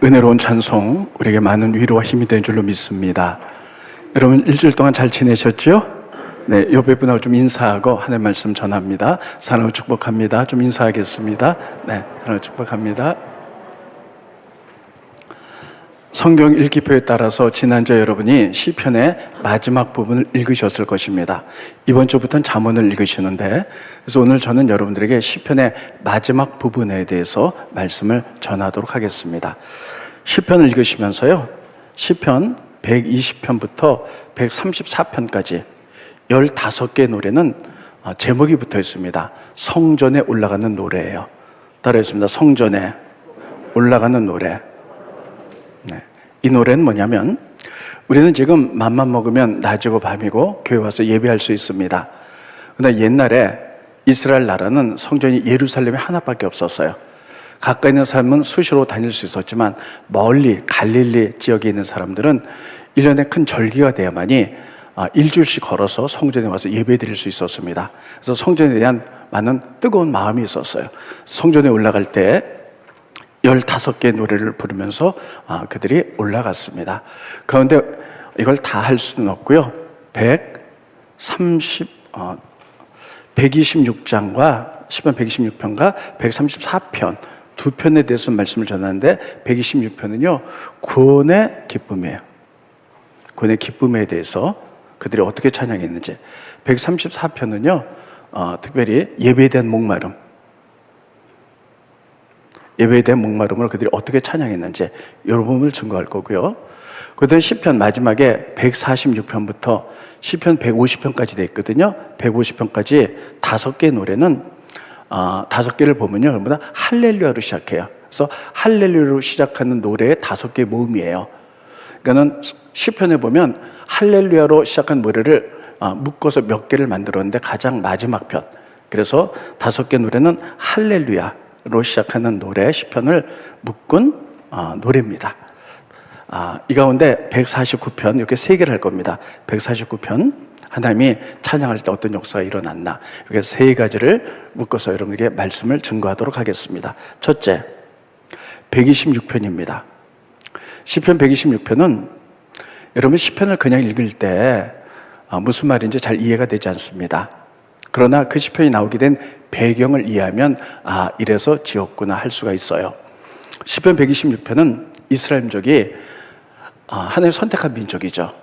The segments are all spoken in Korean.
은혜로운 찬송 우리에게 많은 위로와 힘이 된 줄로 믿습니다. 여러분 일주일 동안 잘 지내셨죠? 네, 옆에 분하고 좀 인사하고 하나님 말씀 전합니다. 사랑을 축복합니다. 좀 인사하겠습니다. 네, 사랑을 축복합니다. 성경 읽기표에 따라서 지난주에 여러분이 시편의 마지막 부분을 읽으셨을 것입니다. 이번 주부터는 잠언을 읽으시는데, 그래서 오늘 저는 여러분들에게 시편의 마지막 부분에 대해서 말씀을 전하도록 하겠습니다. 시편을 읽으시면서요, 시편 120편부터 134편까지 15개의 노래는 제목이 붙어 있습니다. 성전에 올라가는 노래예요. 따라했습니다. 성전에 올라가는 노래. 네. 이 노래는 뭐냐면, 우리는 지금 맘만 먹으면 낮이고 밤이고 교회 와서 예배할 수 있습니다. 그런데 옛날에 이스라엘 나라는 성전이 예루살렘에 하나밖에 없었어요. 가까이 있는 사람은 수시로 다닐 수 있었지만 멀리 갈릴리 지역에 있는 사람들은 1년에 큰 절기가 돼야만이 일주일씩 걸어서 성전에 와서 예배 드릴 수 있었습니다. 그래서 성전에 대한 많은 뜨거운 마음이 있었어요. 성전에 올라갈 때 15개의 노래를 부르면서 그들이 올라갔습니다. 그런데 이걸 다 할 수는 없고요. 126장과 시편 126편과 134편 두 편에 대해서 말씀을 전하는데, 126편은요 구원의 기쁨이에요. 구원의 기쁨에 대해서 그들이 어떻게 찬양했는지, 134편은요 특별히 예배에 대한 목마름, 예배에 대한 목마름으로 그들이 어떻게 찬양했는지 이런 부분을 증거할 거고요. 그다음 시편 마지막에 146편부터 시편 150편까지 되어 있거든요. 150편까지 5개의 노래는 5개를 보면요, 전부 다 할렐루야로 시작해요. 그래서 할렐루야로 시작하는 노래의 5개의 모음이에요. 그러니까는 시편에 보면 할렐루야로 시작한 노래를 묶어서 몇 개를 만들었는데, 가장 마지막 편, 그래서 5개 노래는 할렐루야로 시작하는 노래, 시편을 묶은 노래입니다. 이 가운데 149편, 이렇게 3개를 할 겁니다. 149편, 하나님이 찬양할 때 어떤 역사가 일어났나, 이렇게 3가지를 묶어서 여러분에게 말씀을 증거하도록 하겠습니다. 첫째, 126편입니다. 시편 126편은 여러분 시편을 그냥 읽을 때 무슨 말인지 잘 이해가 되지 않습니다. 그러나 그 시편이 나오게 된 배경을 이해하면 이래서 지었구나 할 수가 있어요. 시편 126편은 이스라엘 민족이 하나님 선택한 민족이죠.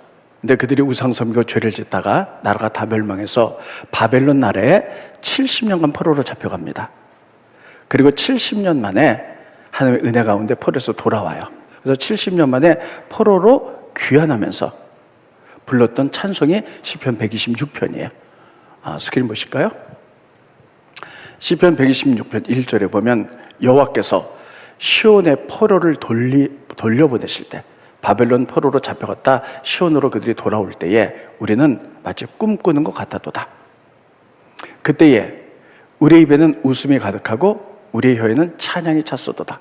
근데 그들이 우상 섬기고 죄를 짓다가 나라가 다 멸망해서 바벨론 나라에 70년간 포로로 잡혀갑니다. 그리고 70년 만에 하나님의 은혜 가운데 포로에서 돌아와요. 그래서 70년 만에 포로로 귀환하면서 불렀던 찬송이 시편 126편이에요. 스크린 보실까요? 시편 126편 1절에 보면, 여호와께서 시온의 포로를 돌려보내실 때, 바벨론 포로로 잡혀갔다 시온으로 그들이 돌아올 때에 우리는 마치 꿈꾸는 것 같았도다. 그때에 우리의 입에는 웃음이 가득하고 우리의 혀에는 찬양이 찼었도다.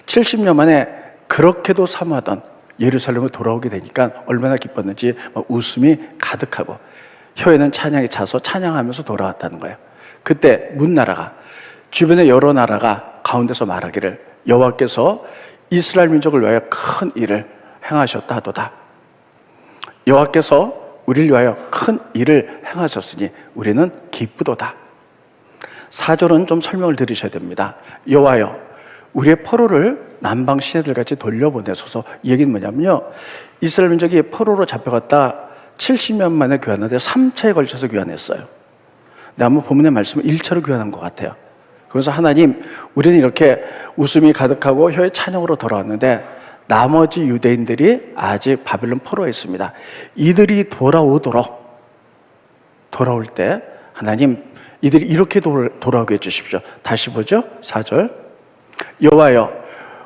70년 만에 그렇게도 사모하던 예루살렘으로 돌아오게 되니까 얼마나 기뻤는지 웃음이 가득하고 혀에는 찬양이 차서 찬양하면서 돌아왔다는 거예요. 그때 문나라가, 주변의 여러 나라가 가운데서 말하기를, 여호와께서 이스라엘 민족을 위하여 큰 일을 행하셨다 하도다. 여호와께서 우리를 위하여 큰 일을 행하셨으니 우리는 기쁘도다. 4절은 좀 설명을 들으셔야 됩니다. 여호와여, 우리의 포로를 남방 시내들같이 돌려보내소서. 이 얘기는 뭐냐면요, 이스라엘 민족이 포로로 잡혀갔다 70년 만에 귀환하는데 3차에 걸쳐서 귀환했어요. 근데 아마 본문의 말씀은 1차로 귀환한 것 같아요. 그래서 하나님, 우리는 이렇게 웃음이 가득하고 혀의 찬양으로 돌아왔는데 나머지 유대인들이 아직 바벨론 포로에 있습니다. 이들이 돌아올 때 하나님, 이들이 이렇게 돌아오게 해주십시오. 다시 보죠. 4절. 여호와여,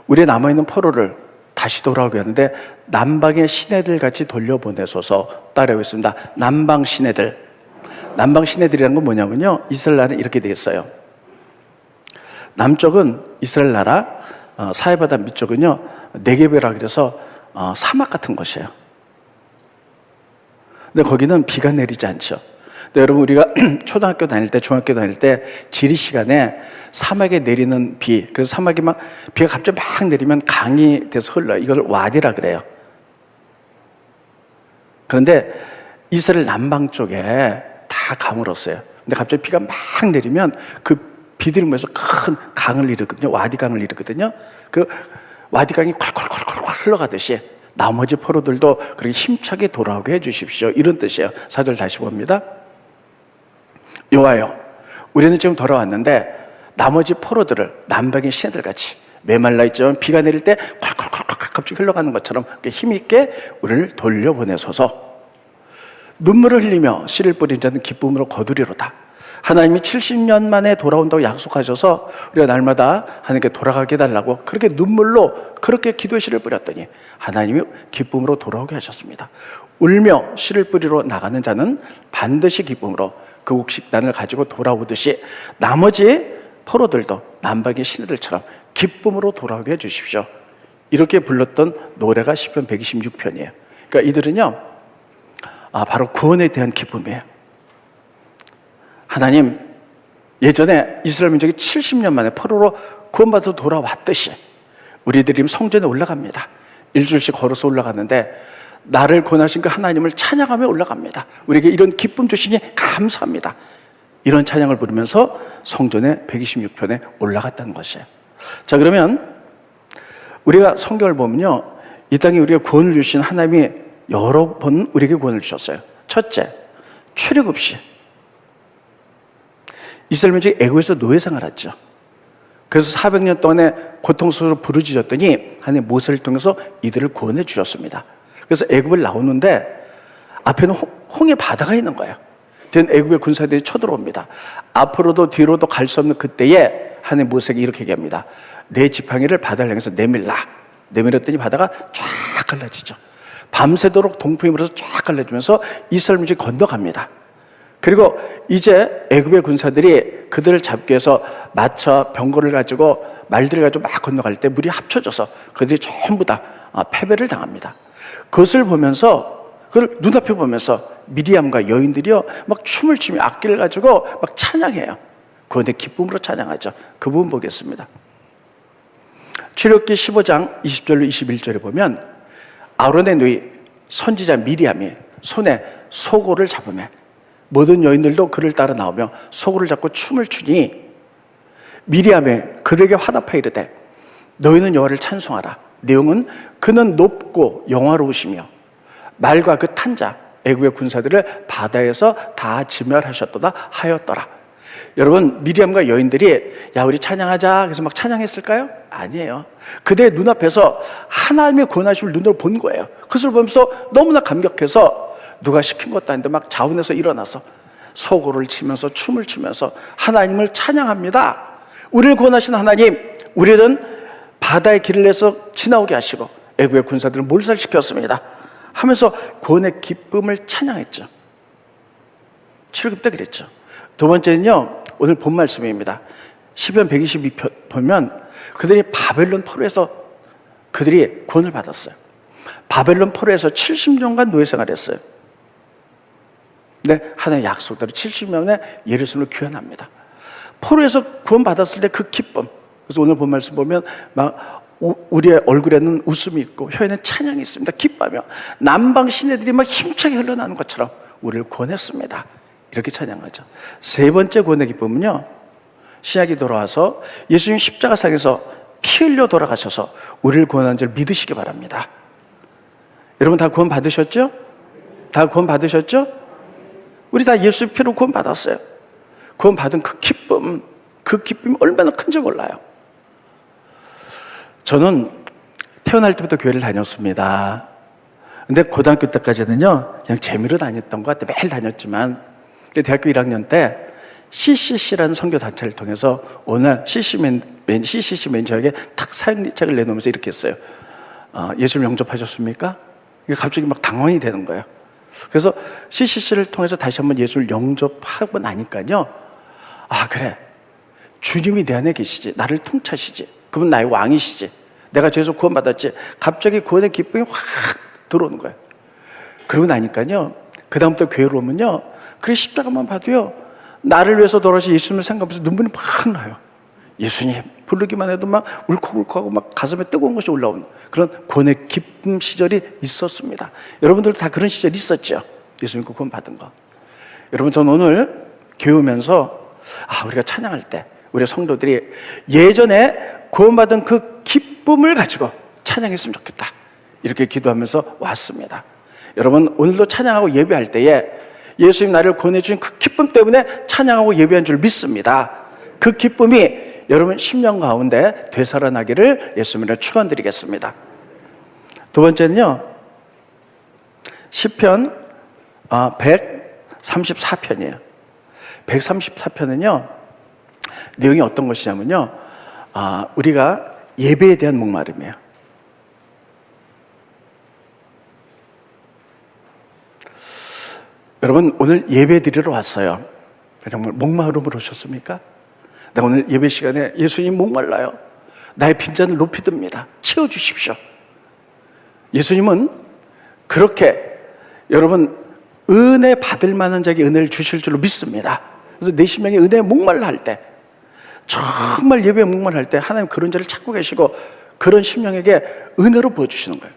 우리의 남아있는 포로를 다시 돌아오게 하는데 남방의 시내들 같이 돌려보내소서. 따라오겠습니다. 남방 시내들. 남방 시내들이라는 건 뭐냐면요, 이스라엘 나라는 이렇게 되어 있어요. 남쪽은 이스라엘 나라, 사해바다 밑쪽은요 네게베라 그래서 사막 같은 곳이에요. 근데 거기는 비가 내리지 않죠. 또 여러분 우리가 초등학교 다닐 때, 중학교 다닐 때 지리 시간에 사막에 내리는 비, 그래서 사막이 막 비가 갑자기 막 내리면 강이 돼서 흘러요. 이걸 와디라 그래요. 그런데 이스라엘 남방 쪽에 다 가물었어요. 근데 갑자기 비가 막 내리면 그 비들이 모여서 큰 강을 이루거든요. 와디강을 이루거든요. 그 와디강이 콸콸콸콸 흘러가듯이 나머지 포로들도 그렇게 힘차게 돌아오게 해주십시오. 이런 뜻이에요. 4절 다시 봅니다. 여호와여, 우리는 지금 돌아왔는데 나머지 포로들을 남방의 시내들 같이 메말라 있지만 비가 내릴 때 콸콸콸콸 갑자기 흘러가는 것처럼 힘있게 우리를 돌려보내소서. 눈물을 흘리며 씨를 뿌린 자는 기쁨으로 거두리로다. 하나님이 70년 만에 돌아온다고 약속하셔서 우리가 날마다 하나님께 돌아가게 해달라고 그렇게 눈물로 그렇게 기도의 씨를 뿌렸더니 하나님이 기쁨으로 돌아오게 하셨습니다. 울며 씨를 뿌리러 나가는 자는 반드시 기쁨으로 그 곡식단을 가지고 돌아오듯이 나머지 포로들도 남방의 시내들처럼 기쁨으로 돌아오게 해주십시오. 이렇게 불렀던 노래가 시편 126편이에요. 그러니까 이들은요, 바로 구원에 대한 기쁨이에요. 하나님, 예전에 이스라엘 민족이 70년 만에 포로로 구원받아서 돌아왔듯이 우리들이 성전에 올라갑니다. 일주일씩 걸어서 올라갔는데 나를 구원하신 그 하나님을 찬양하며 올라갑니다. 우리에게 이런 기쁨 주시니 감사합니다. 이런 찬양을 부르면서 성전에 126편에 올라갔다는 것이에요. 자, 그러면 우리가 성경을 보면요, 이 땅에 우리가 구원을 주신 하나님이 여러 번 우리에게 구원을 주셨어요. 첫째, 출애굽 시 이스라엘 민족이 애굽에서 노예생활을 했죠. 그래서 400년 동안에 고통스러워 부르짖었더니 하나님 모세를 통해서 이들을 구원해 주셨습니다. 그래서 애굽을 나오는데 앞에는 홍해 바다가 있는 거예요. 된 애굽의 군사들이 쳐들어옵니다. 앞으로도 뒤로도 갈 수 없는 그때에 하나님 모세에게 이렇게 얘기합니다. 내 지팡이를 바다를 향해서 내밀라. 내밀었더니 바다가 쫙 갈라지죠. 밤새도록 동풍이 불어서 쫙 갈라지면서 이스라엘 민족이 건너갑니다. 그리고 이제 애굽의 군사들이 그들을 잡기 위해서 마차, 병거를 가지고 말들을 가지고 막 건너갈 때 물이 합쳐져서 그들이 전부 다 패배를 당합니다. 그것을 보면서, 그걸 눈앞에 보면서 미리암과 여인들이요 막 춤을 추며 악기를 가지고 막 찬양해요. 그런데 기쁨으로 찬양하죠. 그 부분 보겠습니다. 출애굽기 15장 20절로 21절에 보면 아론의 누이 선지자 미리암이 손에 소고를 잡으며 모든 여인들도 그를 따라 나오며 소고를 잡고 춤을 추니 미리암이 그들에게 화답하여 이르되 너희는 여호와를 찬송하라. 내용은 그는 높고 영화로우시며 말과 그 탄자 애굽의 군사들을 바다에서 다 진멸하셨도다 하였더라. 여러분, 미리암과 여인들이 야 우리 찬양하자 그래서 막 찬양했을까요? 아니에요. 그들의 눈앞에서 하나님의 구원하심을 눈으로 본 거예요. 그것을 보면서 너무나 감격해서 누가 시킨 것도 아닌데 막 자원해서 일어나서 소고를 치면서 춤을 추면서 하나님을 찬양합니다. 우리를 구원하신 하나님, 우리는 바다의 길을 내서 지나오게 하시고 애굽의 군사들을 몰살시켰습니다 하면서 구원의 기쁨을 찬양했죠. 출애굽 때 그랬죠. 두 번째는요, 오늘 본 말씀입니다. 시편 122편 보면 그들이 바벨론 포로에서 그들이 구원을 받았어요. 바벨론 포로에서 70년간 노예 생활했어요. 근데 하나님의 약속대로 70년에 예루살렘을 귀환합니다. 포로에서 구원받았을 때 그 기쁨. 그래서 오늘 본 말씀 보면 막 우리의 얼굴에는 웃음이 있고 혀에는 찬양이 있습니다. 기뻐하며 남방 시내들이 막 힘차게 흘러나오는 것처럼 우리를 구원했습니다. 이렇게 찬양하죠. 세 번째 구원의 기쁨은요, 신약이 돌아와서 예수님 십자가상에서 피 흘려 돌아가셔서 우리를 구원한 줄 믿으시기 바랍니다. 여러분 다 구원 받으셨죠? 다 구원 받으셨죠? 우리 다 예수의 피로 구원 받았어요. 구원 받은 그 기쁨이 얼마나 큰지 몰라요. 저는 태어날 때부터 교회를 다녔습니다. 근데 고등학교 때까지는요 그냥 재미로 다녔던 것 같아요. 매일 다녔지만 대학교 1학년 때 CCC라는 선교 단체를 통해서 오늘 CCC 매니저에게 탁 사역책을 내놓으면서 이렇게 했어요. 예수를 영접하셨습니까? 이게 갑자기 막 당황이 되는 거예요. 그래서 CCC를 통해서 다시 한번 예수를 영접하고 나니까요, 아 그래, 주님이 내 안에 계시지, 나를 통치하시지, 그분 나의 왕이시지, 내가 죄에서 구원받았지. 갑자기 구원의 기쁨이 확 들어오는 거예요. 그러고 나니까요, 그 다음부터 교회로 오면요 그래 십자가만 봐도요, 나를 위해서 돌아오신 예수님을 생각하면서 눈물이 막 나요. 예수님 부르기만 해도 막 울컥울컥하고 막 가슴에 뜨거운 것이 올라오는 그런 구원의 기쁨 시절이 있었습니다. 여러분들도 다 그런 시절이 있었죠. 예수님 구원 받은 거. 여러분, 저는 오늘 교회 오면서 우리가 찬양할 때 우리 성도들이 예전에 구원받은 그 기쁨을 가지고 찬양했으면 좋겠다, 이렇게 기도하면서 왔습니다. 여러분, 오늘도 찬양하고 예배할 때에 예수님 나를 구원해 주신 그 기쁨 때문에 찬양하고 예배한 줄 믿습니다. 그 기쁨이 여러분 심령 가운데 되살아나기를 예수님으로 축원드리겠습니다. 두 번째는요, 시편 134편이에요. 134편은요, 내용이 어떤 것이냐면요, 우리가 예배에 대한 목마름이에요. 여러분, 오늘 예배 드리러 왔어요. 정말 목마름으로 오셨습니까? 나 오늘 예배 시간에 예수님 목말라요, 나의 빈잔을 높이 듭니다, 채워주십시오. 예수님은 그렇게 여러분 은혜 받을 만한 자에게 은혜를 주실 줄로 믿습니다. 그래서 내 심령에 은혜에 목말라 할 때, 정말 예배에 목말라 할 때 하나님 그런 자를 찾고 계시고 그런 심령에게 은혜로 부어주시는 거예요.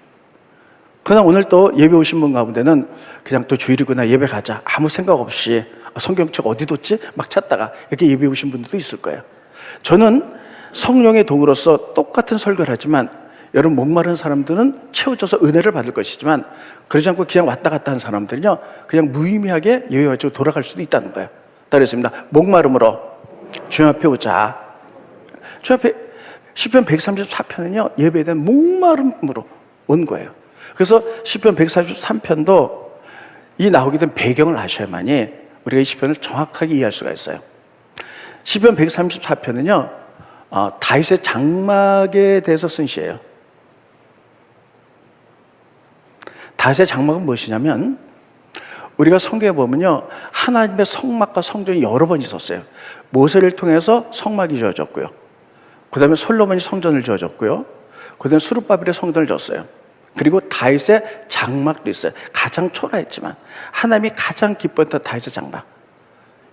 그러나 오늘 또 예배 오신 분 가운데는 그냥 또 주일이구나 예배 가자, 아무 생각 없이 성경책 어디 뒀지? 막 찾다가 이렇게 예배 오신 분들도 있을 거예요. 저는 성령의 도구로서 똑같은 설교를 하지만 여러분, 목마른 사람들은 채워져서 은혜를 받을 것이지만 그러지 않고 그냥 왔다 갔다 하는 사람들은요, 그냥 무의미하게 예배 가지고 돌아갈 수도 있다는 거예요. 따르겠습니다. 목마름으로 주님 앞에 오자. 주님 앞에 시편 134편은요 예배에 대한 목마름으로 온 거예요. 그래서 시편 143편도 이 나오게 된 배경을 아셔야만이 우리가 이 시편을 정확하게 이해할 수가 있어요. 시편 134편은요 다윗의 장막에 대해서 쓴 시예요. 다윗의 장막은 무엇이냐면, 우리가 성경에 보면요 하나님의 성막과 성전이 여러 번 있었어요. 모세를 통해서 성막이 지어졌고요, 그 다음에 솔로몬이 성전을 지어졌고요, 그 다음에 수르바벨의 성전을 지었어요. 그리고 다윗의 장막도 있어요. 가장 초라했지만 하나님이 가장 기뻤던 다윗의 장막,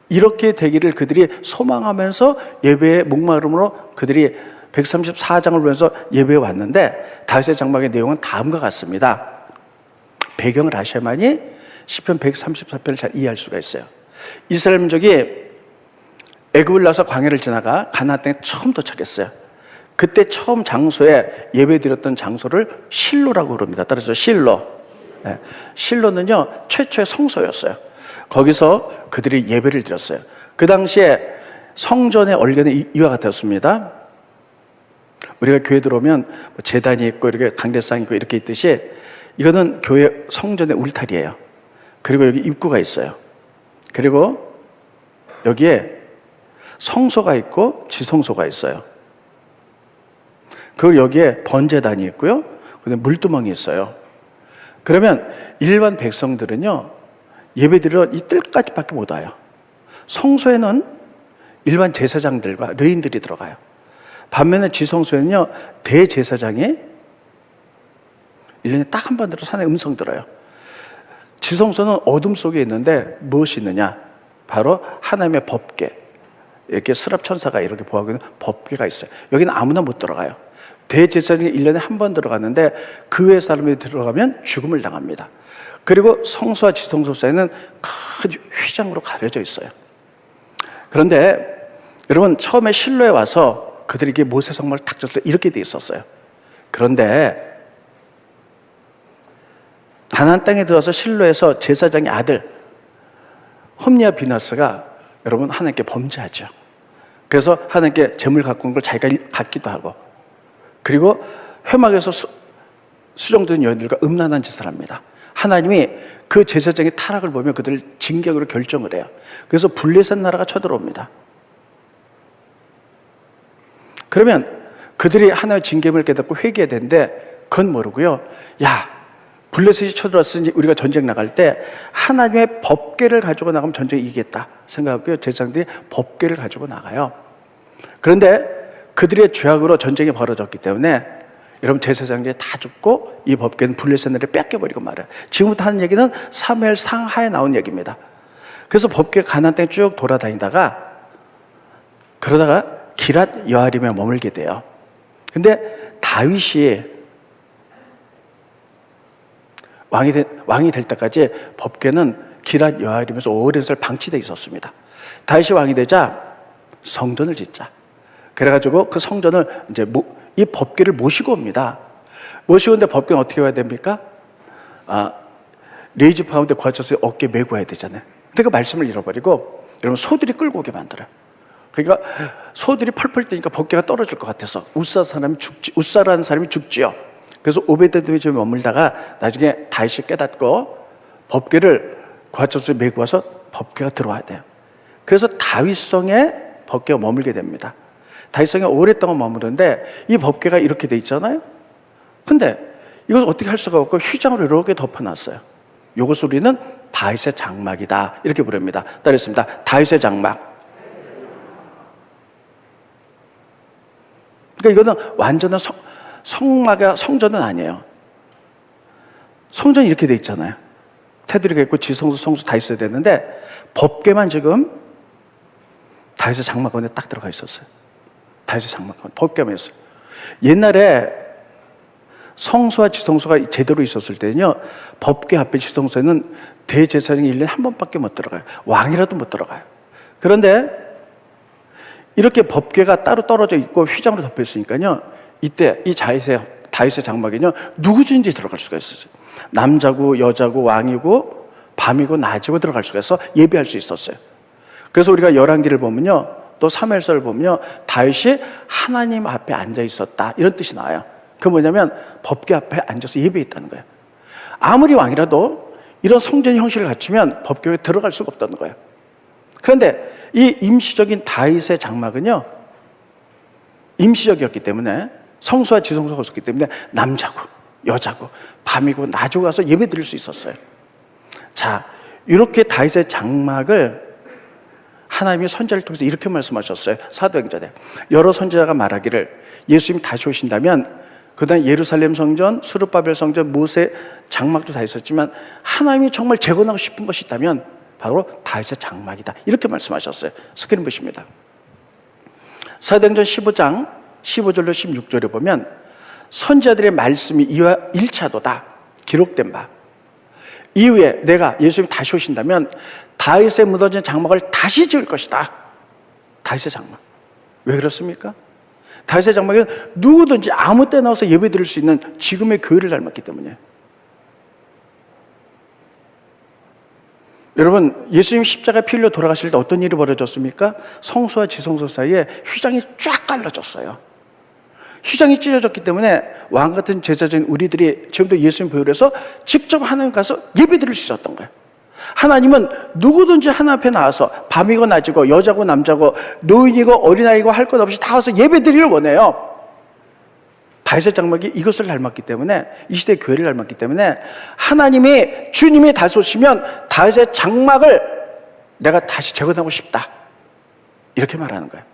이렇게 되기를 그들이 소망하면서 예배의 목마름으로 그들이 134장을 보면서 예배에 왔는데, 다윗의 장막의 내용은 다음과 같습니다. 배경을 아셔야만이 시편 134편을 잘 이해할 수가 있어요. 이스라엘 민족이 애굽을 나서 광야를 지나가 가나안 땅에 처음 도착했어요. 그때 처음 장소에 예배 드렸던 장소를 실로라고 부릅니다. 따라서 실로. 실로는요 최초의 성소였어요. 거기서 그들이 예배를 드렸어요. 그 당시에 성전의 얼견이 이와 같았습니다. 우리가 교회 들어오면 제단이 있고 이렇게 강대상이 있고 이렇게 있듯이, 이거는 교회 성전의 울타리예요. 그리고 여기 입구가 있어요. 그리고 여기에 성소가 있고 지성소가 있어요. 그리고 여기에 번제단이 있고요, 그다음에 물두멍이 있어요. 그러면 일반 백성들은요 예배드리러 이 뜰까지밖에 못 와요. 성소에는 일반 제사장들과 레인들이 들어가요. 반면에 지성소에는요 대제사장이 1년에 딱 한 번 들어 산에 음성 들어요. 지성소는 어둠 속에 있는데 무엇이 있느냐? 바로 하나님의 법궤, 이렇게 스랍천사가 이렇게 보호하고 있는 법궤가 있어요. 여기는 아무나 못 들어가요. 대제사장이 1년에 한 번 들어갔는데 그 외 사람이 들어가면 죽음을 당합니다. 그리고 성소와 지성소 사이는 큰 휘장으로 가려져 있어요. 그런데 여러분, 처음에 실로에 와서 그들에게 모세 성막을 탁 졌어요. 이렇게 돼 있었어요. 그런데 가나안 땅에 들어와서 실로에서 제사장의 아들 홈리와 비나스가 여러분 하나님께 범죄하죠. 그래서 하나님께 재물 갖고 온 걸 자기가 갖기도 하고, 그리고 회막에서 수정된 여인들과 음란한 짓을 합니다. 하나님이 그 제사장의 타락을 보며 그들을 징격으로 결정을 해요. 그래서 블레셋 나라가 쳐들어옵니다. 그러면 그들이 하나님의 징계를 깨닫고 회개해야 되는데 그건 모르고요, 야 블레셋이 쳐들어왔으니 우리가 전쟁 나갈 때 하나님의 법궤를 가지고 나가면 전쟁에 이기겠다 생각하고요, 제사장들이 법궤를 가지고 나가요. 그런데 그들의 죄악으로 전쟁이 벌어졌기 때문에 여러분 제사장들이 다 죽고 이 법궤는 블레셋 나라를 뺏겨버리고 말아요. 지금부터 하는 얘기는 사무엘 상하에 나온 얘기입니다. 그래서 법궤가 가나안 땅에 쭉 돌아다니다가 그러다가 기랏 여아림에 머물게 돼요. 근데 다윗이 왕이 될 때까지 법궤는 기랏 여아림에서 오랜 세월 방치되어 있었습니다. 다윗이 왕이 되자 성전을 짓자. 그래가지고 그 성전을 이제 이 법궤를 모시고 옵니다. 모시고 오는데 법궤는 어떻게 와야 됩니까? 레이지프 가운데 거쳐서 어깨에 메고 와야 되잖아요. 근데 그 말씀을 잃어버리고 여러분 소들이 끌고 오게 만들어요. 그러니까 소들이 펄펄 뛰니까 법궤가 떨어질 것 같아서 웃사라는 사람이 죽지요. 그래서 오베데돔이 집에 머물다가 나중에 다윗이 깨닫고 법궤를 거쳐서 메고 와서 법궤가 들어와야 돼요. 그래서 다윗성에 법궤가 머물게 됩니다. 다윗성에 오랫동안 머무르는데 이 법궤가 이렇게 돼 있잖아요. 근데 이걸 어떻게 할 수가 없고 휘장으로 이렇게 덮어놨어요. 이것을 우리는 다윗의 장막이다 이렇게 부릅니다. 따르겠습니다. 다윗의 장막. 그러니까 이거는 완전한 성전은 아니에요. 성전이 이렇게 돼 있잖아요. 테두리가 있고 지성소, 성소 다 있어야 되는데 법궤만 지금 다윗의 장막 안에 딱 들어가 있었어요. 다윗의 장막 안에 법궤만 있어요. 옛날에 성소와 지성소가 제대로 있었을 때는요, 법궤 앞에 지성소에는 대제사장이 1년에 한 번밖에 못 들어가요. 왕이라도 못 들어가요. 그런데 이렇게 법궤가 따로 떨어져 있고 휘장으로 덮여 있으니까요, 이때 이 다윗의 장막에는요, 누구든지 들어갈 수가 있었어요. 남자고 여자고 왕이고 밤이고 낮이고 들어갈 수가 있어 예배할 수 있었어요. 그래서 우리가 열왕기를 보면요, 또 사무엘서를 보면요, 다윗이 하나님 앞에 앉아 있었다 이런 뜻이 나와요. 그 뭐냐면 법궤 앞에 앉아서 예배했다는 거예요. 아무리 왕이라도 이런 성전 형식을 갖추면 법궤에 들어갈 수가 없다는 거예요. 그런데 이 임시적인 다윗의 장막은요, 임시적이었기 때문에 성소와 지성소가 없었기 때문에 남자고 여자고 밤이고 낮이고 가서 예배 드릴 수 있었어요. 자, 이렇게 다윗의 장막을 하나님이 선지자를 통해서 이렇게 말씀하셨어요. 사도행전에 여러 선지자가 말하기를 예수님이 다시 오신다면 그다음 예루살렘 성전, 스룹바벨 성전, 모세 장막도 다 있었지만 하나님이 정말 재건하고 싶은 것이 있다면 바로 다윗의 장막이다 이렇게 말씀하셨어요. 스크린 보십니다. 사도행전 15장 15절로 16절에 보면 선지자들의 말씀이 이와 일치하도다 기록된 바 이후에 내가 예수님이 다시 오신다면 다윗의 무너진 장막을 다시 지을 것이다. 다윗의 장막. 왜 그렇습니까? 다윗의 장막은 누구든지 아무 때 나와서 예배 드릴 수 있는 지금의 교회를 닮았기 때문이에요. 여러분, 예수님 십자가 피 흘려 돌아가실 때 어떤 일이 벌어졌습니까? 성소와 지성소 사이에 휘장이 쫙 갈라졌어요. 휘장이 찢어졌기 때문에 왕 같은 제자적인 우리들이 지금도 예수님 보혈로 해서 직접 하나님 가서 예배 드릴 수 있었던 거예요. 하나님은 누구든지 하나 앞에 나와서 밤이고 낮이고 여자고 남자고 노인이고 어린아이고 할 것 없이 다 와서 예배 드리기를 원해요. 다윗의 장막이 이것을 닮았기 때문에, 이 시대의 교회를 닮았기 때문에 하나님이 주님이 다시 오시면 다윗의 장막을 내가 다시 재건하고 싶다 이렇게 말하는 거예요.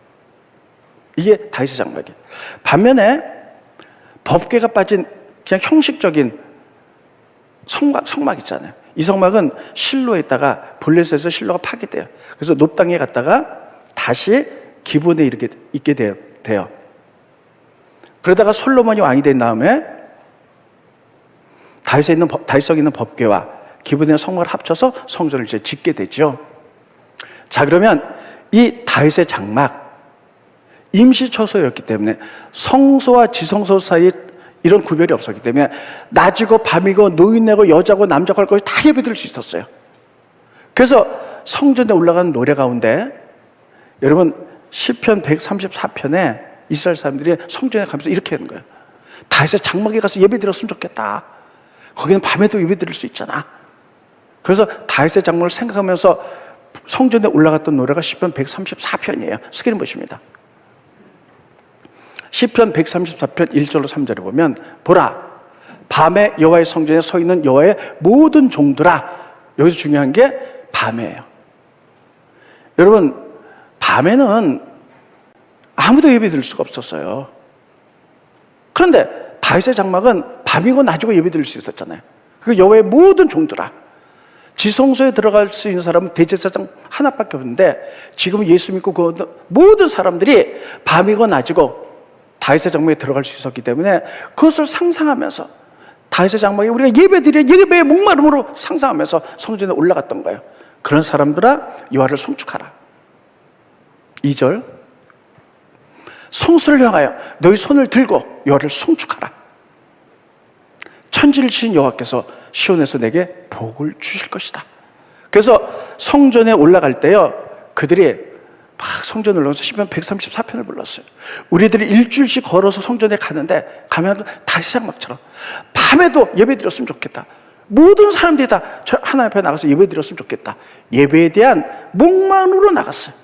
이게 다윗의 장막이에요. 반면에 법궤가 빠진 그냥 형식적인 성막 있잖아요. 이 성막은 실로에 있다가 블레셋에서 실로가 파괴돼요. 그래서 높당에 갔다가 다시 기본에 이렇게 있게 돼요. 그러다가 솔로몬이 왕이 된 다음에 다윗성에 있는 법궤와 기본에 있는 성막을 합쳐서 성전을 이제 짓게 되죠. 자, 그러면 이 다윗의 장막 임시처소였기 때문에 성소와 지성소 사이에 이런 구별이 없었기 때문에 낮이고 밤이고 노인네고 여자고 남자고 할 것이 다 예배드릴 수 있었어요. 그래서 성전에 올라가는 노래 가운데 여러분 시편 134편에 이스라엘 사람들이 성전에 가면서 이렇게 하는 거예요. 다윗의 장막에 가서 예배 드렸으면 좋겠다. 거기는 밤에도 예배 드릴 수 있잖아. 그래서 다윗의 장막을 생각하면서 성전에 올라갔던 노래가 시편 134편이에요. 스크린 보십니다. 시편 134편 1절로 3절에 보면 보라 밤에 여호와의 성전에 서 있는 여호와의 모든 종들아. 여기서 중요한 게 밤에예요. 여러분, 밤에는 아무도 예배 드릴 수가 없었어요. 그런데 다윗의 장막은 밤이고 낮이고 예배 드릴 수 있었잖아요. 그 여호와의 모든 종들아. 지성소에 들어갈 수 있는 사람은 대제사장 하나밖에 없는데 지금 예수 믿고 그 모든 사람들이 밤이고 낮이고 다윗의 장막에 들어갈 수 있었기 때문에 그것을 상상하면서 다윗의 장막에 우리가 예배의 목마름으로 상상하면서 성전에 올라갔던 거예요. 그런 사람들아 여호와를 송축하라. 2절 성소를 향하여 너희 손을 들고 여호와를 송축하라. 천지를 지신 여호와께서 시온에서 내게 복을 주실 것이다. 그래서 성전에 올라갈 때요, 그들이 막 성전을 올라가서 시편 134편을 불렀어요. 우리들이 일주일씩 걸어서 성전에 가는데 가면 다시 장막처럼 밤에도 예배 드렸으면 좋겠다. 모든 사람들이 다 하나님 앞에 나가서 예배 드렸으면 좋겠다. 예배에 대한 목마름으로 나갔어요.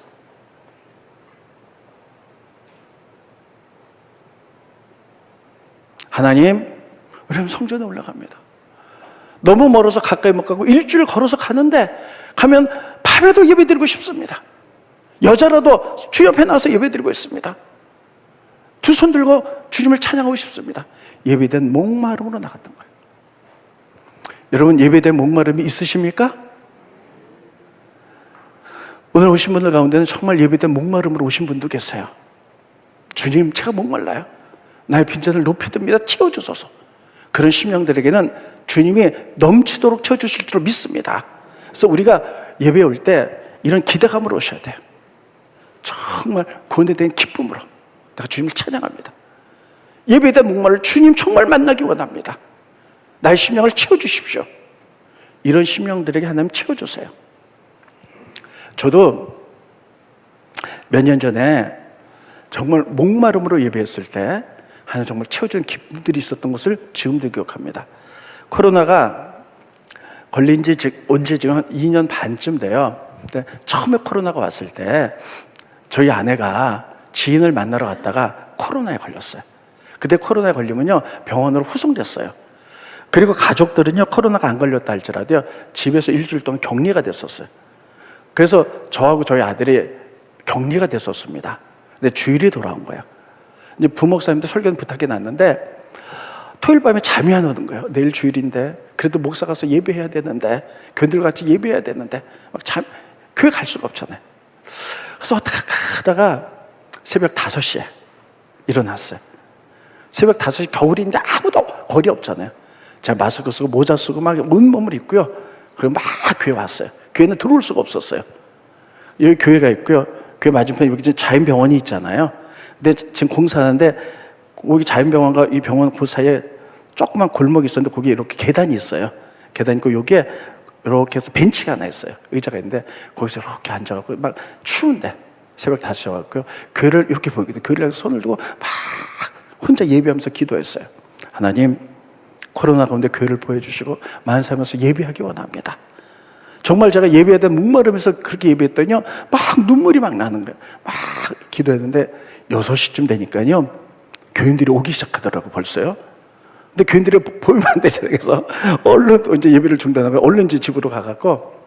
하나님, 우리는 성전에 올라갑니다. 너무 멀어서 가까이 못 가고 일주일 걸어서 가는데 가면 밤에도 예배드리고 싶습니다. 여자라도 주 옆에 나와서 예배드리고 있습니다. 두 손 들고 주님을 찬양하고 싶습니다. 예배된 목마름으로 나갔던 거예요. 여러분, 예배된 목마름이 있으십니까? 오늘 오신 분들 가운데는 정말 예배된 목마름으로 오신 분도 계세요. 주님, 제가 목말라요. 나의 빈잔을 높여듭니다. 채워주소서. 그런 심령들에게는 주님이 넘치도록 채워주실 줄 믿습니다. 그래서 우리가 예배에 올 때 이런 기대감으로 오셔야 돼요. 정말 구원에 대한 기쁨으로 내가 주님을 찬양합니다. 예배에 대한 목마를 주님 정말 만나기 원합니다. 나의 심령을 채워주십시오. 이런 심령들에게 하나님 채워주세요. 저도 몇 년 전에 정말 목마름으로 예배했을 때 하나님 정말 채워주는 기쁨들이 있었던 것을 지금도 기억합니다. 코로나가 걸린 지 온지 지금 한 2년 반쯤 돼요. 근데 처음에 코로나가 왔을 때 저희 아내가 지인을 만나러 갔다가 코로나에 걸렸어요. 그때 코로나에 걸리면요, 병원으로 후송됐어요. 그리고 가족들은요, 코로나가 안 걸렸다 할지라도요, 집에서 일주일 동안 격리가 됐었어요. 그래서 저하고 저희 아들이 격리가 됐었습니다. 근데 주일이 돌아온 거예요. 이제 부목사님한테 설교 부탁이 났는데 토요일 밤에 잠이 안 오는 거예요. 내일 주일인데 그래도 목사 가서 예배해야 되는데 교인들 같이 예배해야 되는데 막 교회 갈 수가 없잖아요. 그래서 어떻게 하다가 새벽 5시에 일어났어요. 새벽 5시 겨울인데 아무도 거리 없잖아요. 제가 마스크 쓰고 모자 쓰고 막 온몸을 입고요. 그리고 막 교회 왔어요. 교회는 들어올 수가 없었어요. 여기 교회가 있고요. 교회 맞은편에 여기 자연병원이 있잖아요. 근데 지금 공사하는데 거기 자연병원과 이 병원 그 사이에 조그만 골목이 있었는데 거기에 이렇게 계단이 있어요. 계단이 있고 여기에 이렇게 해서 벤치가 하나 있어요. 의자가 있는데 거기서 이렇게 앉아갖고 막 추운데 새벽 5시에 왔고요. 교회를 이렇게 보거든요. 교회를 향해서 손을 들고 막 혼자 예배하면서 기도했어요. 하나님, 코로나 가운데 교회를 보여주시고 많은 삶에서 예배하기 원합니다. 정말 제가 예배에 대한 목마름에서 그렇게 예배했더니요, 막 눈물이 막 나는 거예요. 막 기도했는데 6시쯤 되니까요, 교인들이 오기 시작하더라고, 벌써요. 근데 교인들이 보이면 안 되잖아요. 그래서 얼른 또 이제 예배를 중단하고 얼른 이제 집으로 가갖고,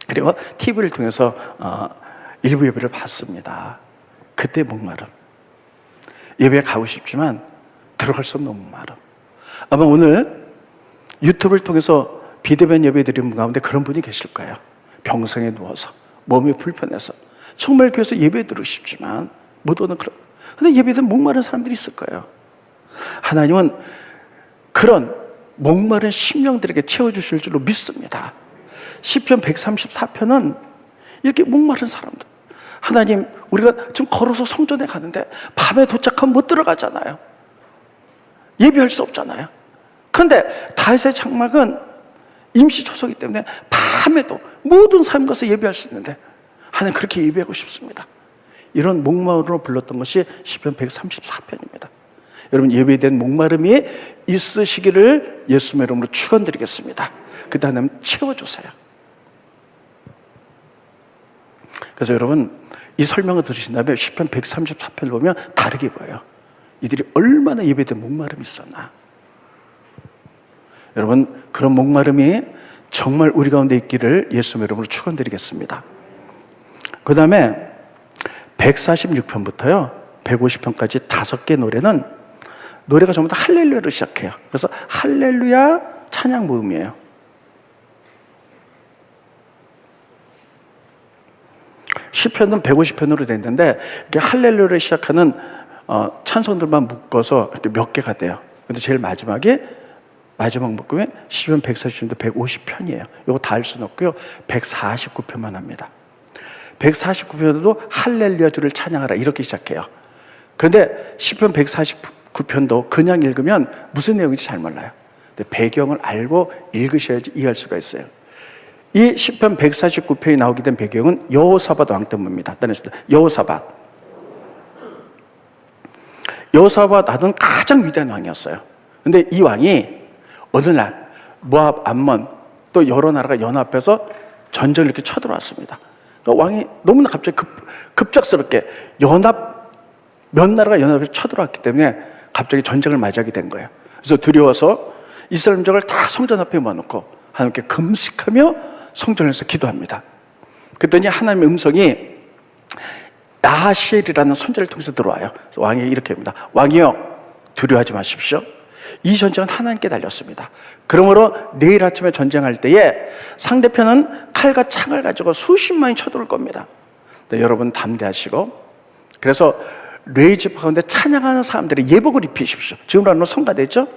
그리고 TV를 통해서 일부 예배를 봤습니다. 그때 목마름. 예배에 가고 싶지만 들어갈 수 없는 목마름. 아마 오늘 유튜브를 통해서 비대면 예배 드리는 분 가운데 그런 분이 계실 거예요. 병상에 누워서 몸이 불편해서 정말 교회에서 예배 드리고 싶지만 못 오는 그런, 근데 예배에 목마른 사람들이 있을 거예요. 하나님은 그런 목마른 심령들에게 채워주실 줄로 믿습니다. 시편 134편은 이렇게 목마른 사람들, 하나님, 우리가 지금 걸어서 성전에 가는데 밤에 도착하면 못 들어가잖아요. 예배할 수 없잖아요. 그런데 다윗의 장막은 임시 초소이기 때문에 밤에도 모든 삶 가서 예배할 수 있는데 하나님, 그렇게 예배하고 싶습니다. 이런 목마름으로 불렀던 것이 시편 134편입니다. 여러분, 예배에 대한 목마름이 있으시기를 예수님의 이름으로 축원드리겠습니다. 그 다음에 채워주세요. 그래서 여러분, 이 설명을 들으신 다음에 시편 134편을 보면 다르게 보여요. 이들이 얼마나 예배에 대한 목마름이 있었나. 여러분, 그런 목마름이 정말 우리 가운데 있기를 예수님의 이름으로 축원드리겠습니다. 그 다음에 146편부터요 150편까지 5개 노래는 노래가 전부 다 할렐루야로 시작해요. 그래서 할렐루야 찬양 모음이에요. 시편은 150편으로 됐는데 이렇게 할렐루야를 시작하는 찬송들만 묶어서 이렇게 몇 개가 돼요. 근데 제일 마지막 묶음에 시편 140편도 150편이에요. 이거 다 할 수는 없고요. 149편만 합니다. 149편도 할렐루야 주를 찬양하라 이렇게 시작해요. 그런데 시편 149편도 그냥 읽으면 무슨 내용인지 잘 몰라요. 근데 배경을 알고 읽으셔야지 이해할 수가 있어요. 이 시편 149편이 나오게 된 배경은 여호사밧 왕 때문입니다. 여호사밧 하던 가장 위대한 왕이었어요. 근데 이 왕이 어느 날 모압, 암몬 또 여러 나라가 연합해서 전쟁을 이렇게 쳐들어왔습니다. 그러니까 왕이 너무나 갑자기 급작스럽게 몇 나라가 연합해서 쳐들어왔기 때문에 갑자기 전쟁을 맞이하게 된 거예요. 그래서 두려워서 이스라엘 민족을 다 성전 앞에 모아놓고 하나님께 금식하며 성전에서 기도합니다. 그랬더니 하나님의 음성이 야하시엘이라는 선지자를 통해서 들어와요. 그래서 왕이 이렇게 합니다. 왕이여, 두려워하지 마십시오. 이 전쟁은 하나님께 달렸습니다. 그러므로 내일 아침에 전쟁할 때에 상대편은 칼과 창을 가지고 수십만이 쳐들어올 겁니다. 네, 여러분 담대하시고, 그래서 레이지파 가운데 찬양하는 사람들의 예복을 입히십시오. 지금으로 하면 성가대죠.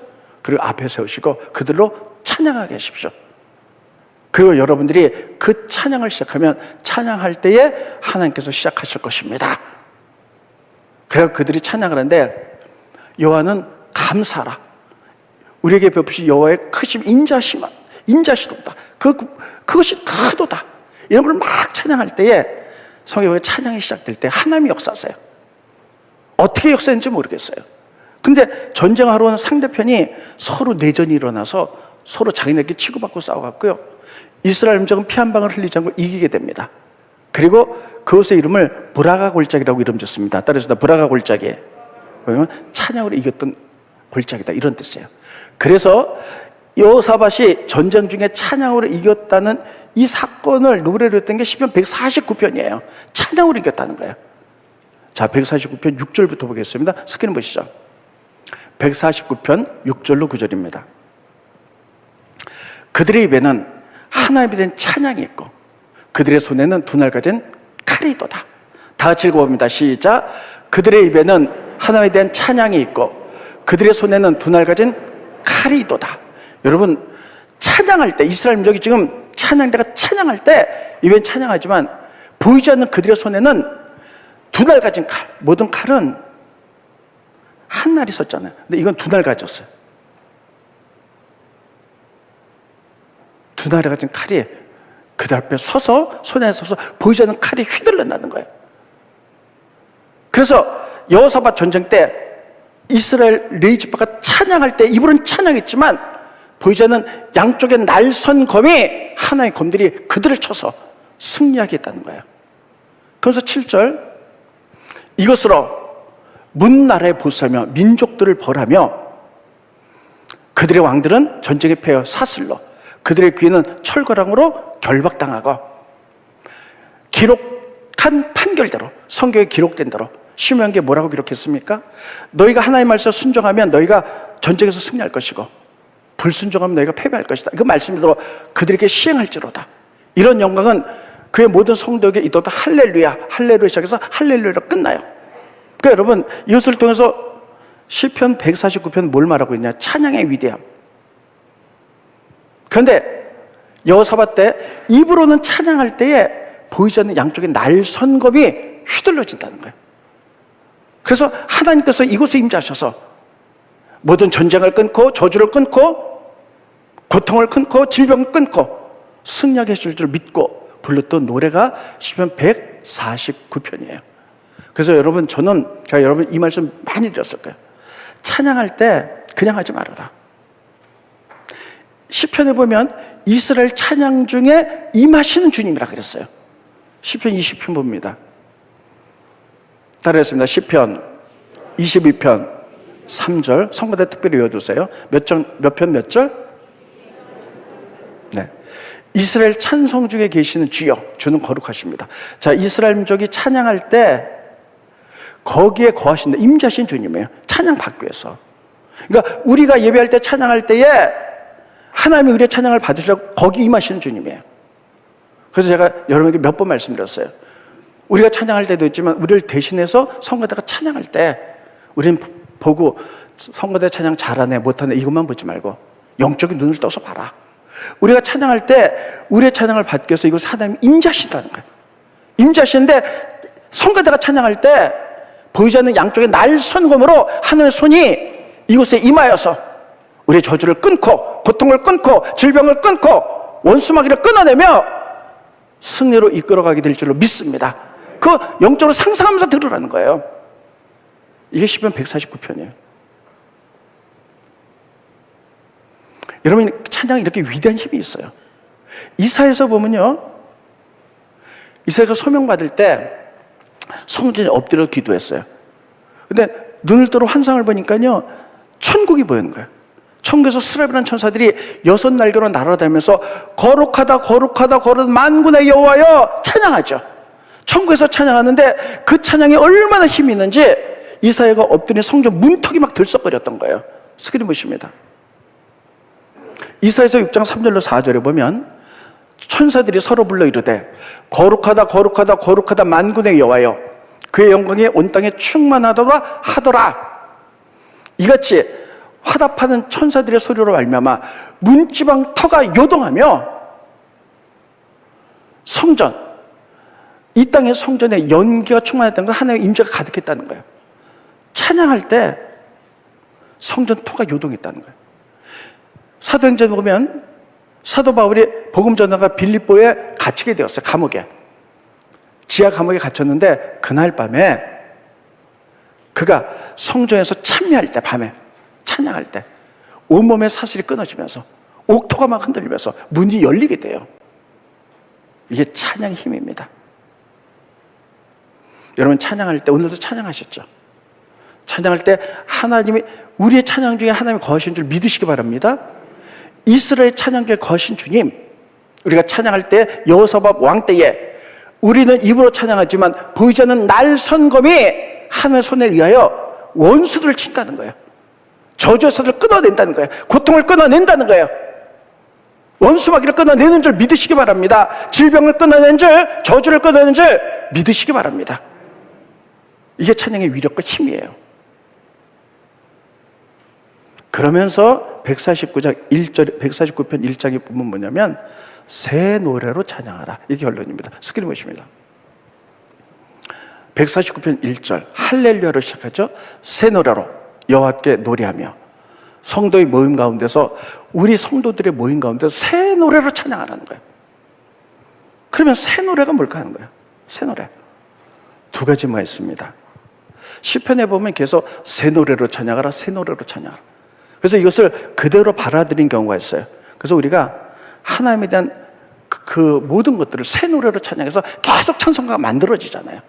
그리고 앞에 세우시고 그들로 찬양하게 하십시오. 그리고 여러분들이 그 찬양을 시작하면 찬양할 때에 하나님께서 시작하실 것입니다. 그래서 그들이 찬양을 하는데 여호와는 감사하라. 우리에게 베푸신 여호와의 크심 인자시도다. 그것이 크도다. 이런 걸 막 찬양할 때에 성경의 찬양이 시작될 때 하나님이 역사하세요. 어떻게 역사했는지 모르겠어요. 근데 전쟁하러는 상대편이 서로 내전이 일어나서 서로 자기네끼리 치고받고 싸워갔고요. 이스라엘 민족은 피 한 방울 흘리지 않고 이기게 됩니다. 그리고 그것의 이름을 브라가 골짜기라고 이름 줬습니다. 따라서 브라가 골짜기, 왜냐면 찬양으로 이겼던 골짜기다 이런 뜻이에요. 그래서 여호사밧이 전쟁 중에 찬양으로 이겼다는 이 사건을 노래로 했던 게 시편 149편이에요. 찬양으로 이겼다는 거예요. 자, 149편 6절부터 보겠습니다. 스크린 보시죠. 149편 6절로 9절입니다. 그들의 입에는 하나님에 대한 찬양이 있고 그들의 손에는 두 날 가진 칼이 있도다. 다 같이 읽어봅니다. 시작. 그들의 입에는 하나님에 대한 찬양이 있고 그들의 손에는 두 날 가진 칼이 있도다. 여러분, 찬양할 때 이스라엘 민족이 지금 찬양대가 찬양할 때 입엔 찬양하지만 보이지 않는 그들의 손에는 두 날 가진 칼. 모든 칼은 한 날 있었잖아요. 근데 이건 두 날 가졌어요. 두 날에 가진 칼이 그들 앞에 서서 손에 서서 보이지 않는 칼이 휘둘른다는 거예요. 그래서 여호사밧 전쟁 때 이스라엘 레이지파가 찬양할 때 입으로는 찬양했지만 보이지 않는 양쪽에 날선 검이 하나의 검들이 그들을 쳐서 승리하게 했다는 거예요. 그래서 7절 이것으로 문나라에 보수하며 민족들을 벌하며 그들의 왕들은 전쟁에 패여 사슬로 그들의 귀에는 철거랑으로 결박당하고 기록한 판결대로 성경에 기록된 대로 시므야기에 뭐라고 기록했습니까? 너희가 하나님의 말씀에 순종하면 너희가 전쟁에서 승리할 것이고 불순종하면 너희가 패배할 것이다. 그 말씀대로 그들에게 시행할지로다. 이런 영광은 그의 모든 성도에게 이도다. 할렐루야, 할렐루야 시작해서 할렐루야로 끝나요. 그러니까 여러분 이것을 통해서 시편 149편 뭘 말하고 있냐? 찬양의 위대함. 그런데 여호사밧 때 입으로는 찬양할 때에 보이지 않는 양쪽에 날선 검이 휘둘러진다는 거예요. 그래서 하나님께서 이곳에 임재하셔서 모든 전쟁을 끊고 저주를 끊고 고통을 끊고 질병을 끊고 승리하게 해줄 줄 믿고 불렀던 노래가 시편 149편이에요. 그래서 여러분 제가 여러분 이 말씀 많이 드렸을 거예요. 찬양할 때 그냥 하지 말아라. 시편에 보면 이스라엘 찬양 중에 임하시는 주님이라 그랬어요. 시편 20편 봅니다. 따라했습니다. 시편 22편 3절 성가대 특별히 외워두세요. 몇 편 몇 절? 네. 이스라엘 찬송 중에 계시는 주여, 주는 거룩하십니다. 자, 이스라엘 민족이 찬양할 때 거기에 거하신다. 임재하신 주님이에요. 찬양 받기 위해서. 그러니까 우리가 예배할 때 찬양할 때에 하나님이 우리의 찬양을 받으시려고 거기 임하시는 주님이에요. 그래서 제가 여러분에게 몇 번 말씀드렸어요. 우리가 찬양할 때도 있지만 우리를 대신해서 성가대가 찬양할 때 우리는 보고 성가대 찬양 잘하네 못하네 이것만 보지 말고 영적인 눈을 떠서 봐라. 우리가 찬양할 때 우리의 찬양을 받기 위해서 이것을 하나님 임재하신다는 거예요. 임재하시는데 성가대가 찬양할 때 보이지 않는 양쪽의 날선검으로 하나님의 손이 이곳에 임하여서 우리의 저주를 끊고 고통을 끊고 질병을 끊고 원수마귀를 끊어내며 승리로 이끌어가게 될 줄로 믿습니다. 그 영적으로 상상하면서 들으라는 거예요. 이게 시편 149편이에요. 여러분, 찬양이 이렇게 위대한 힘이 있어요. 이사야에서 보면요, 이사야가 소명받을 때 성전에 엎드려 기도했어요. 근데 눈을 뜨고 환상을 보니까요, 천국이 보이는 거예요. 천국에서 스라비란 천사들이 6날개로 날아다니면서 거룩하다 거룩하다 거룩한 만군의 여호와여 찬양하죠. 천국에서 찬양하는데 그 찬양이 얼마나 힘이 있는지 이사야가 엎드린 성전 문턱이 막 들썩거렸던 거예요. 스크린 보십니다. 이사야서 6장 3절로 4절에 보면 천사들이 서로 불러 이르되 거룩하다 거룩하다 거룩하다 만군의 여호와여 그의 영광이 온 땅에 충만하더라 하더라. 이같이 화답하는 천사들의 소리로 말미암아 문지방 터가 요동하며 성전, 이 땅의 성전에 연기가 충만했다는 건 하나님의 임재가 가득했다는 거예요. 찬양할 때 성전 터가 요동했다는 거예요. 사도행전에 보면 사도 바울이 복음 전하가 빌립보에 갇히게 되었어요. 감옥에, 지하 감옥에 갇혔는데 그날 밤에 그가 성전에서 참여할 때, 밤에 찬양할 때 온몸의 사슬이 끊어지면서 옥토가 막 흔들리면서 문이 열리게 돼요. 이게 찬양의 힘입니다. 여러분, 찬양할 때, 오늘도 찬양하셨죠? 찬양할 때 하나님이, 우리의 찬양 중에 하나님이 거하신 줄 믿으시기 바랍니다. 이스라엘 찬양 중에 거하신 주님, 우리가 찬양할 때 여호사밧 왕 때에 우리는 입으로 찬양하지만 보이지 않는 날선검이 하나님의 손에 의하여 원수들을 친다는 거예요. 저주의 사슬을 끊어낸다는 거예요. 고통을 끊어낸다는 거예요. 원수마귀를 끊어내는 줄 믿으시기 바랍니다. 질병을 끊어내는 줄, 저주를 끊어내는 줄 믿으시기 바랍니다. 이게 찬양의 위력과 힘이에요. 그러면서 149장 1절, 149편 1장에 보면 뭐냐면 새 노래로 찬양하라, 이게 결론입니다. 스크린 보십니다. 149편 1절 할렐루야로 시작하죠. 새 노래로 여호와께 노래하며, 성도의 모임 가운데서, 우리 성도들의 모임 가운데서 새 노래로 찬양하라는 거예요. 그러면 새 노래가 뭘까 하는 거예요. 새 노래 두 가지만 있습니다. 시편에 보면 계속 새 노래로 찬양하라, 새 노래로 찬양하라. 그래서 이것을 그대로 받아들인 경우가 있어요. 그래서 우리가 하나님에 대한 그 모든 것들을 새 노래로 찬양해서 계속 찬송가가 만들어지잖아요.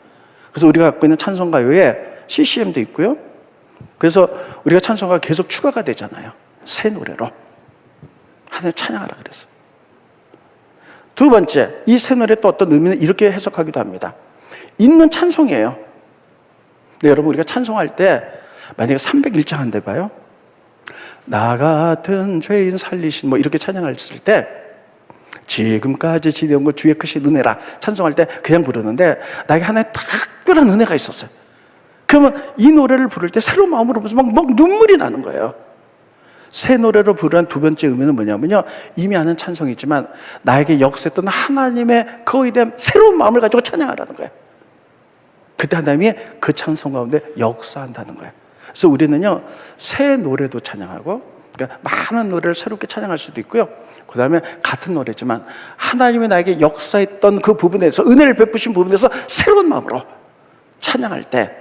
그래서 우리가 갖고 있는 찬송가요에 CCM도 있고요. 그래서 우리가 찬송가가 계속 추가가 되잖아요. 새 노래로 하나님 찬양하라 그랬어. 두 번째, 이 새 노래 또 어떤 의미는 이렇게 해석하기도 합니다. 있는 찬송이에요. 근데 여러분, 우리가 찬송할 때 만약에 301장 한대 봐요. 나 같은 죄인 살리신, 뭐 이렇게 찬양했을 때 지금까지 지내온 것 주의 크신 은혜라 찬송할 때 그냥 부르는데 나에게 하나의 특별한 은혜가 있었어요. 그러면 이 노래를 부를 때 새로운 마음으로 부르면서 막 눈물이 나는 거예요. 새 노래로 부르는 두 번째 의미는 뭐냐면요, 이미 아는 찬송이지만 나에게 역사했던 하나님의 거에 대한 새로운 마음을 가지고 찬양하라는 거예요. 그때 하나님이 그 찬송 가운데 역사한다는 거예요. 그래서 우리는요, 새 노래도 찬양하고, 그러니까 많은 노래를 새롭게 찬양할 수도 있고요. 그 다음에 같은 노래지만 하나님이 나에게 역사했던 그 부분에서, 은혜를 베푸신 부분에서 새로운 마음으로 찬양할 때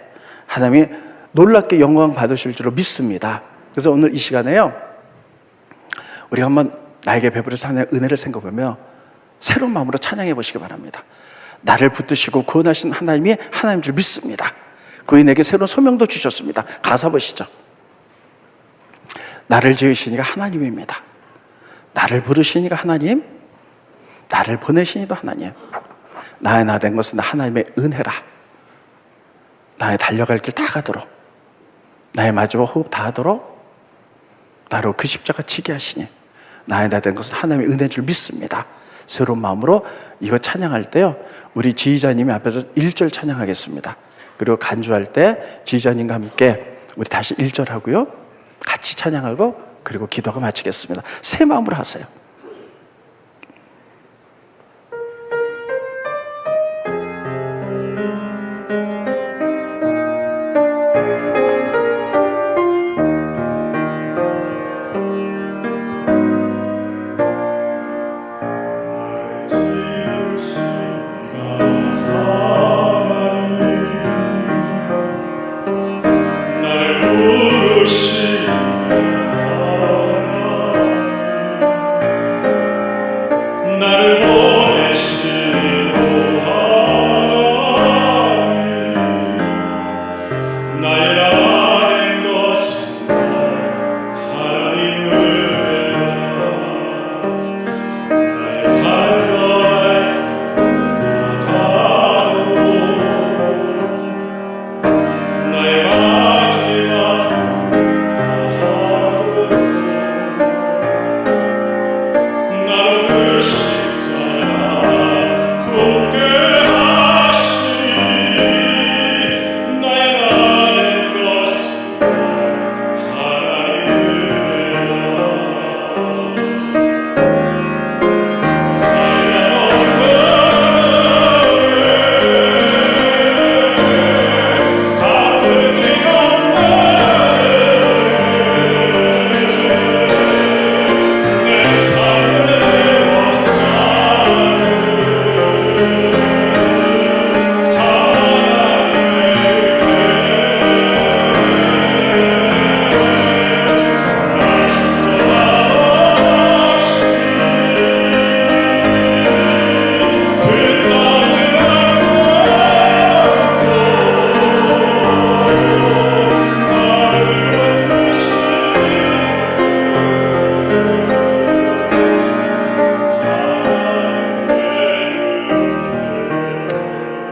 하나님이 놀랍게 영광 받으실 줄로 믿습니다. 그래서 오늘 이 시간에요, 우리가 한번 나에게 베풀어서 하나님의 은혜를 생각해보며 새로운 마음으로 찬양해 보시기 바랍니다. 나를 붙드시고 구원하신 하나님이 하나님인 줄 믿습니다. 그인에게 새로운 소명도 주셨습니다. 가사 보시죠. 나를 지으시니가 하나님입니다. 나를 부르시니가 하나님, 나를 보내시니도 하나님. 나의 나 된 것은 하나님의 은혜라. 나의 달려갈 길 다 가도록, 나의 마지막 호흡 다 하도록 나로 그 십자가 지게 하시니 나의 나 된 것은 하나님의 은혜인 줄 믿습니다. 새로운 마음으로 이거 찬양할 때요, 우리 지휘자님이 앞에서 1절 찬양하겠습니다. 그리고 간주할 때 지휘자님과 함께 우리 다시 1절 하고요, 같이 찬양하고 그리고 기도가 마치겠습니다. 새 마음으로 하세요.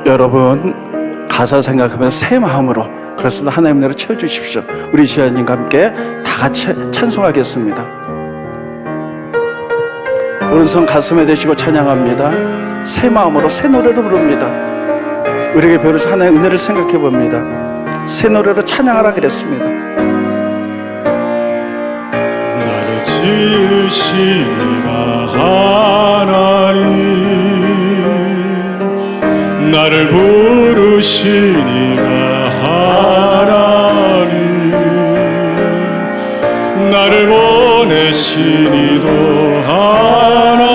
여러분, 가사 생각하면 새 마음으로, 그렇습니다, 하나님 나라 채워주십시오. 우리 지휘자님과 함께 다 같이 찬송하겠습니다. 오른손 가슴에 대시고 찬양합니다. 새 마음으로 새 노래로 부릅니다. 우리에게 베푸신 하나님의 은혜를 생각해 봅니다. 새 노래로 찬양하라 그랬습니다. 나를 지으신 이가 하나님, 나를 부르신 이가 하나님, 나를 보내신 이도 하나님,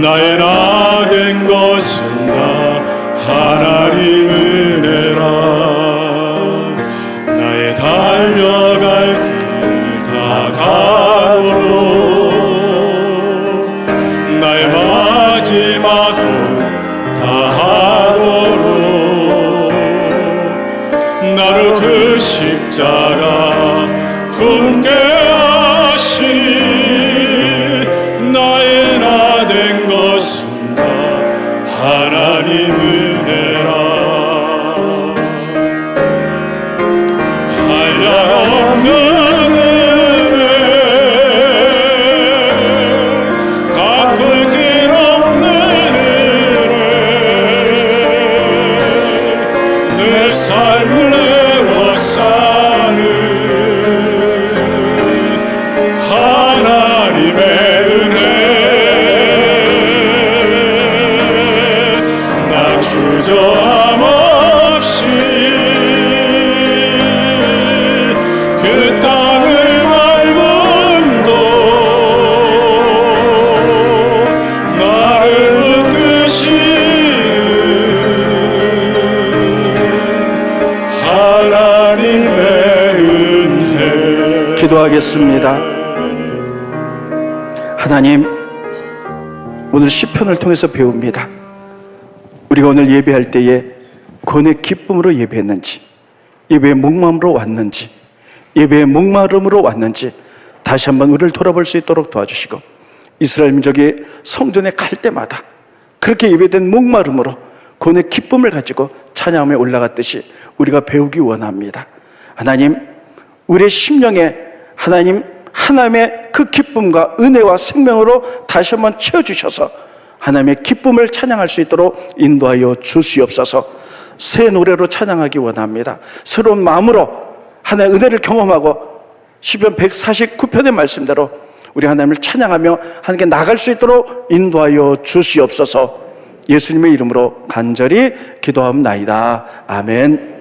나의 나 된 것은 다 하나님 은혜라. 나의 달려갈 길 다 가도록 나의 마지막을 다하도록 나를 그 십자가 품게 하시니 나의 나 된 것은 다 하나님 은혜라. 한량없는 은혜, 갚을 길 없는 은혜, 내 삶을 애워싸는 하나님의 은혜. 나 주저함 없이 그 땅을 밟음도 나를 붙드시는 하나님의 은혜. 기도하겠습니다. 하나님, 오늘 시편을 통해서 배웁니다. 우리가 오늘 예배할 때에 구원의 기쁨으로 예배했는지, 예배의 목마름으로 왔는지, 예배의 목마름으로 왔는지 다시 한번 우리를 돌아볼 수 있도록 도와주시고, 이스라엘 민족이 성전에 갈 때마다 그렇게 예배된 목마름으로 구원의 기쁨을 가지고 찬양함에 올라갔듯이 우리가 배우기 원합니다. 하나님, 우리의 심령에 하나님의 그 그 기쁨과 은혜와 생명으로 다시 한번 채워주셔서 하나님의 기쁨을 찬양할 수 있도록 인도하여 주시옵소서. 새 노래로 찬양하기 원합니다. 새로운 마음으로 하나님의 은혜를 경험하고 시편 149편의 말씀대로 우리 하나님을 찬양하며 하나님께 나갈 수 있도록 인도하여 주시옵소서. 예수님의 이름으로 간절히 기도하옵나이다. 아멘.